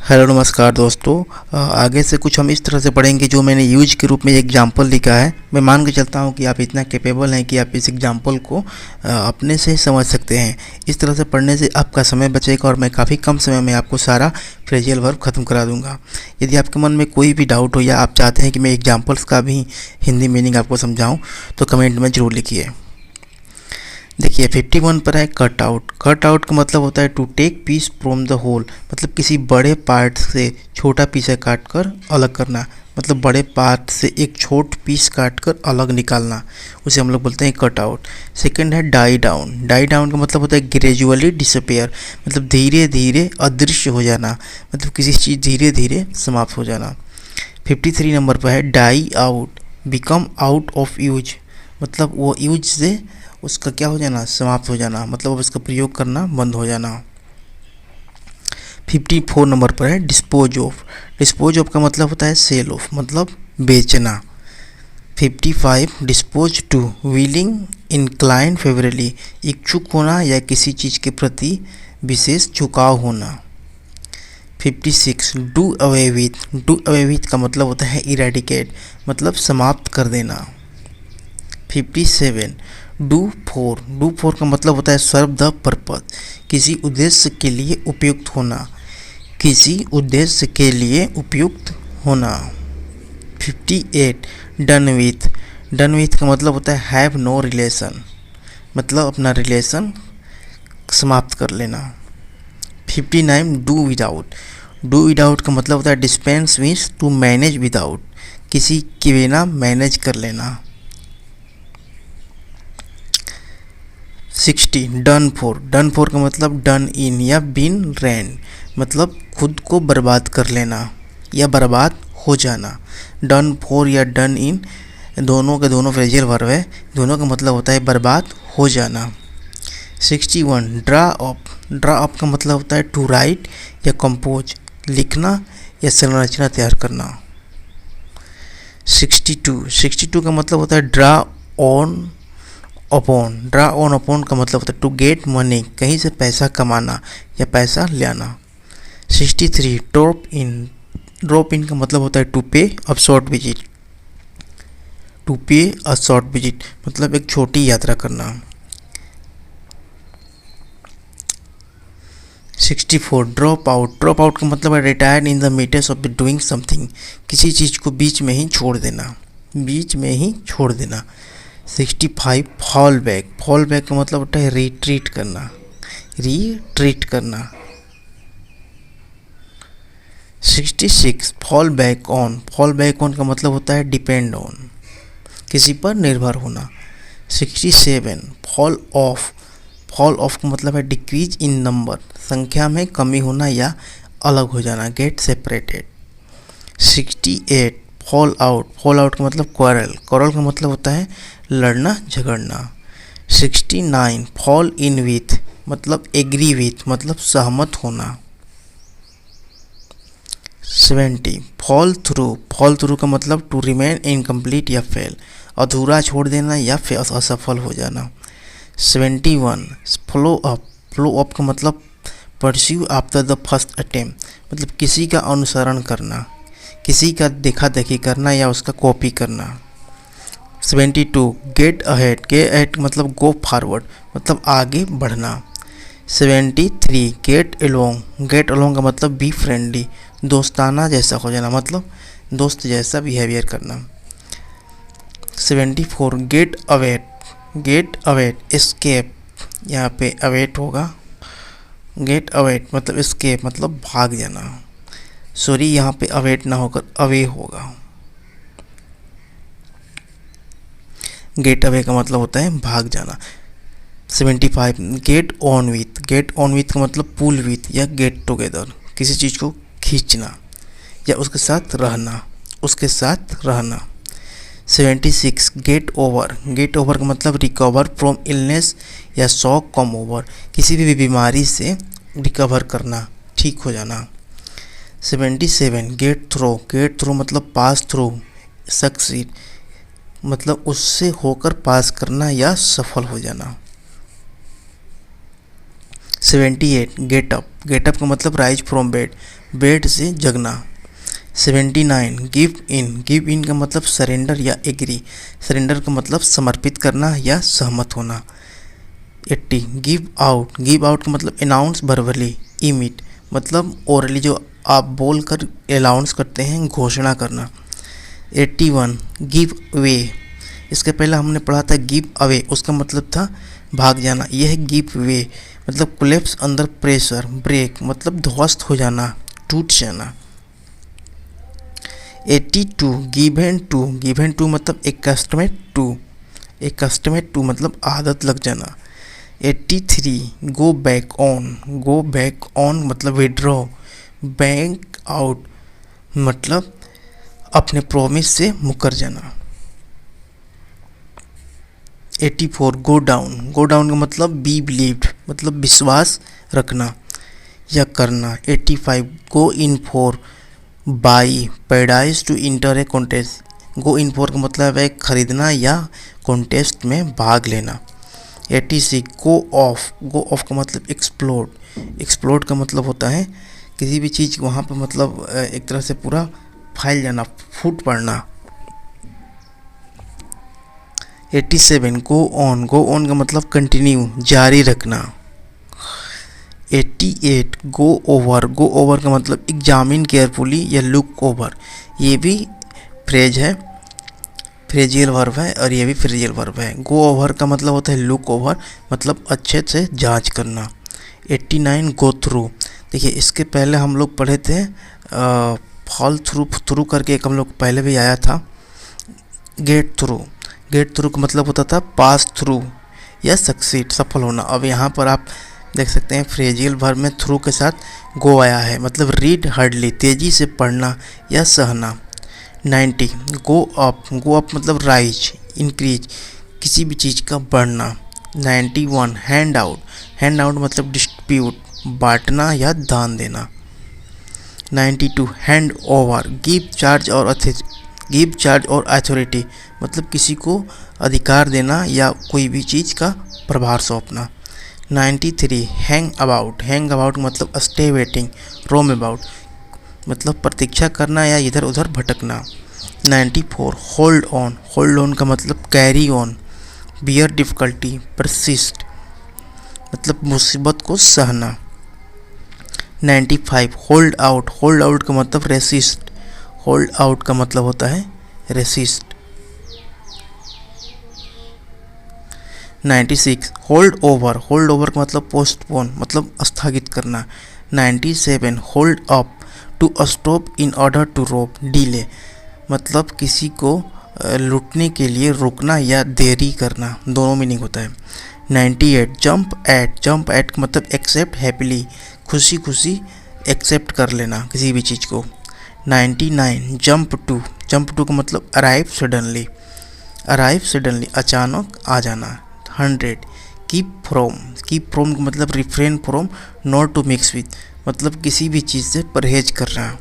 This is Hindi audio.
हेलो नमस्कार दोस्तों। आगे से कुछ हम इस तरह से पढ़ेंगे जो मैंने यूज के रूप में एग्जाम्पल लिखा है। मैं मान के चलता हूँ कि आप इतना कैपेबल हैं कि आप इस एग्जाम्पल को अपने से समझ सकते हैं। इस तरह से पढ़ने से आपका समय बचेगा और मैं काफ़ी कम समय में आपको सारा फ्रेजियल वर्ब ख़त्म करा दूंगा। यदि आपके मन में कोई भी डाउट हो या आप चाहते हैं कि मैं एग्जाम्पल्स का भी हिंदी मीनिंग आपको समझाऊँ तो कमेंट में ज़रूर लिखिए। देखिए 51 पर है कट आउट। कट आउट का मतलब होता है to take piece from the whole, मतलब किसी बड़े पार्ट से छोटा पीस काट कर अलग करना, मतलब बड़े पार्ट से एक छोट पीस काट कर अलग निकालना, उसे हम लोग बोलते हैं कट आउट। सेकंड है डाई डाउन। डाई डाउन का मतलब होता है ग्रेजुअली डिसअपेयर, मतलब धीरे धीरे अदृश्य हो जाना, मतलब किसी चीज़ धीरे धीरे समाप्त हो जाना। 53 नंबर पर है die out. Become out of use, मतलब वो यूज से उसका क्या हो जाना, समाप्त हो जाना, मतलब अब उसका प्रयोग करना बंद हो जाना। 54 नंबर पर है डिस्पोज ऑफ। डिस्पोज ऑफ का मतलब होता है सेल ऑफ, मतलब बेचना। 55 dispose to. Willing incline favourably, इच्छुक होना या किसी चीज़ के प्रति विशेष झुकाव होना। 56 do away with. Do away with का मतलब होता है इरेडिकेट, मतलब समाप्त कर देना। 57 डू फॉर। डू फॉर का मतलब होता है सर्व द पर्पज, किसी उद्देश्य के लिए उपयुक्त होना, किसी उद्देश्य के लिए उपयुक्त होना। 58 डन विथ। डन विथ का मतलब होता है हैव नो रिलेशन, मतलब अपना रिलेशन समाप्त कर लेना। 59 डू विदाउट। डू विदाउट का मतलब होता है dispense means to manage without, किसी के बिना मैनेज कर लेना। 60 डन फॉर। डन फॉर का मतलब डन इन या बीन रैन, मतलब खुद को बर्बाद कर लेना या बर्बाद हो जाना। डन फॉर या डन इन दोनों के दोनों फ्रेजियल वर्ब है, दोनों का मतलब होता है बर्बाद हो जाना। 61 ड्रा अप। ड्रा अप का मतलब होता है टू राइट या कंपोज, लिखना या संरचना तैयार करना। 62 का मतलब होता है draw on upon. Draw on upon का मतलब होता है टू गेट मनी, कहीं से पैसा कमाना या पैसा लाना। 63 ड्रॉप इन। ड्रॉप इन का मतलब होता है टू पे अ शॉर्ट विजिट। टू पे अ शॉर्ट विजिट मतलब एक छोटी यात्रा करना। 64 ड्रॉप आउट। ड्रॉप आउट का मतलब है retired in the midst of doing something, किसी चीज़ को बीच में ही छोड़ देना, बीच में ही छोड़ देना। 65 फॉल बैक। फॉल बैक का मतलब होता है रिट्रीट करना, रिट्रीट करना। 66 fall back on. Fall back on का मतलब होता है डिपेंड ऑन, किसी पर निर्भर होना। 67 फॉल ऑफ। फॉल ऑफ का मतलब है डिक्रीज इन नंबर, संख्या में कमी होना या अलग हो जाना, get separated. 68 fall out. Fall out का मतलब क्वारल। क्वारल का मतलब होता है लड़ना झगड़ना। 69 फॉल इन विथ, मतलब एग्री विथ, मतलब सहमत होना। 70 फॉल थ्रू। फॉल थ्रू का मतलब टू रिमेन इनकम्प्लीट या फेल, अधूरा छोड़ देना या फिर असफल हो जाना। 71 फ्लो अप। फ्लो अप का मतलब pursue after the first attempt, मतलब किसी का अनुसरण करना, किसी का देखा देखी करना या उसका कॉपी करना। 72 गेट अहेड। गेट अहेड मतलब गो फॉरवर्ड, मतलब आगे बढ़ना। 73 गेट अलोंग। गेट अलोंग का मतलब बी फ्रेंडली, दोस्ताना जैसा हो जाना, मतलब दोस्त जैसा बिहेवियर करना। 74 get away. Get away escape, यहाँ पे अवेट होगा, गेट अवेट मतलब एस्केप, मतलब भाग जाना। सॉरी, यहाँ पे अवेट ना होकर अवे होगा। गेट अवे का मतलब होता है भाग जाना। 75 get on with. Get on with का मतलब पुल विथ या गेट टुगेदर, किसी चीज़ को खींचना या उसके साथ रहना, उसके साथ रहना। 76 गेट ओवर। गेट ओवर का मतलब रिकवर फ्रॉम इलनेस या शॉक कम ओवर, किसी भी बीमारी से रिकवर करना, ठीक हो जाना। 77 गेट थ्रू। गेट थ्रू मतलब पास थ्रू, सक्सीड, मतलब उससे होकर पास करना या सफल हो जाना। 78 गेट अप। गेट अप का मतलब राइज फ्रॉम बेड, बेड से जगना। 79 गिव इन का मतलब सरेंडर या एग्री, सरेंडर का मतलब समर्पित करना या सहमत होना। 80 गिव आउट का मतलब अनाउंस वर्बली, इमिट मतलब ओरली जो आप बोल कर अनाउंस करते हैं, घोषणा करना। 81 गिव वे, इसके पहले हमने पढ़ा था गिव अवे, उसका मतलब था भाग जाना, यह है गिव वे मतलब कोलैप्स अंडर प्रेशर, ब्रेक मतलब ध्वस्त हो जाना, टूट जाना। 82 गिव एंड टू मतलब एकस्टमेट टू मतलब आदत लग जाना। 83 गो बैक ऑन मतलब विड्रॉ, बैंक आउट मतलब अपने प्रॉमिस से मुकर जाना। 84 गो डाउन का मतलब बी बिलीव्ड मतलब विश्वास रखना या करना। 85 गो इन फॉर बाई पैराडाइज to enter a contest, go in for का मतलब है खरीदना या कॉन्टेस्ट में भाग लेना। 86 गो ऑफ का मतलब एक्सप्लोड का मतलब होता है किसी भी चीज़ वहाँ पर मतलब एक तरह से पूरा फैल जाना, फूट पड़ना। 87 गो ऑन का मतलब कंटिन्यू जारी रखना। 88 गो ओवर का मतलब एग्जामिन केयरफुली या लुक ओवर, ये भी फ्रेज है, फ्रेजियल वर्ब है और ये भी फ्रेजियल वर्ब है। गो ओवर का मतलब होता है लुक ओवर मतलब अच्छे से जांच करना। 89 गो थ्रू, देखिए इसके पहले हम लोग पढ़े थे फॉल थ्रू करके एक हम लोग पहले भी आया था। गेट थ्रू का मतलब होता था पास थ्रू या सक्सीड सफल होना। अब यहाँ पर आप देख सकते हैं फ्रेजियल वर्ब में थ्रू के साथ गो आया है मतलब रीड हार्डली तेज़ी से पढ़ना या सहना। 90 गो अप मतलब राइज इंक्रीज किसी भी चीज़ का बढ़ना। 91 हैंड आउट मतलब डिस्ट्रीब्यूट बांटना या दान देना। 92 हैंड ओवर गिव चार्ज और अथॉरिटी मतलब किसी को अधिकार देना या कोई भी चीज़ का प्रभार सौंपना। 93 हैंग अबाउट मतलब स्टे वेटिंग, रोम अबाउट मतलब प्रतीक्षा करना या इधर उधर भटकना। 94 होल्ड ऑन का मतलब carry on, bear difficulty persist मतलब मुसीबत को सहना। 95 होल्ड आउट का मतलब रेसिस्ट, होल्ड आउट का मतलब होता है रेसिस्ट। 96 होल्ड ओवर का मतलब पोस्टपोन मतलब स्थगित करना। 97 hold up to stop in order to rob, delay मतलब किसी को लूटने के लिए रुकना या देरी करना, दोनों मीनिंग होता है। 98 जंप एट का मतलब एक्सेप्ट हैप्पीली खुशी एक्सेप्ट कर लेना किसी भी चीज़ को। 99 जंप टू का मतलब अराइव सडनली अचानक आ जाना। 100 कीप फ्रॉम का मतलब refrain from not to mix with मतलब किसी भी चीज़ से परहेज करना।